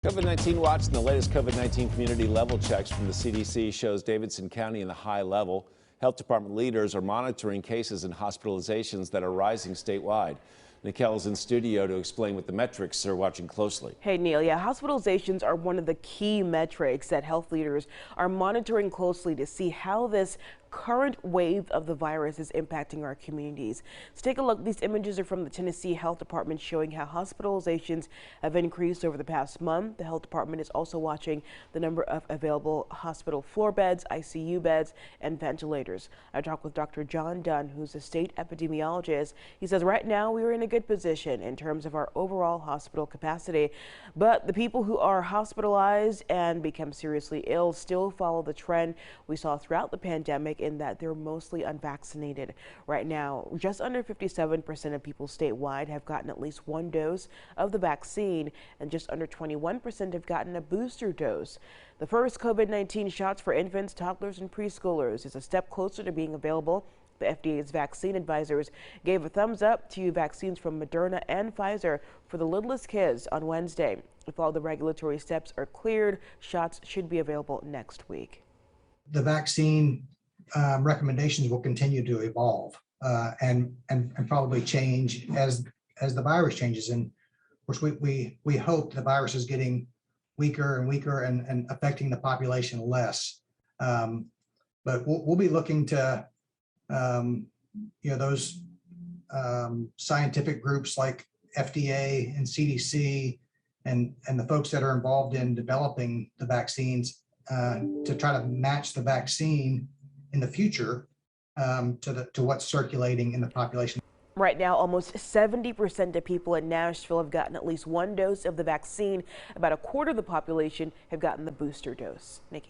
COVID-19 watch and the latest COVID-19 community level checks from the CDC shows Davidson County in the high level. Health department leaders are monitoring cases and hospitalizations that are rising statewide. Nikhil is in studio to explain what the metrics are watching closely. Hey, Neil. Yeah, hospitalizations are one of the key metrics that health leaders are monitoring closely to see how this current wave of the virus is impacting our communities. Let's take a look. These images are from the Tennessee Health Department showing how hospitalizations have increased over the past month. The health department is also watching the number of available hospital floor beds, ICU beds, and ventilators. I talked with Dr. John Dunn, who's a state epidemiologist. He says right now we are in a good position in terms of our overall hospital capacity, but the people who are hospitalized and become seriously ill still follow the trend we saw throughout the pandemic, in that they're mostly unvaccinated. Right now, just under 57% of people statewide have gotten at least one dose of the vaccine, and just under 21% have gotten a booster dose. The first COVID-19 shots for infants, toddlers, and preschoolers is a step closer to being available. The FDA's vaccine advisors gave a thumbs up to vaccines from Moderna and Pfizer for the littlest kids on Wednesday. If all the regulatory steps are cleared, shots should be available next week. The vaccine recommendations will continue to evolve and probably change as the virus changes. And of course, we hope the virus is getting weaker and weaker and affecting the population less. But we'll be looking to those scientific groups like FDA and CDC and the folks that are involved in developing the vaccines to try to match the vaccine in the future to what's circulating in the population. Right now, almost 70% of people in Nashville have gotten at least one dose of the vaccine. About a quarter of the population have gotten the booster dose. Nikki.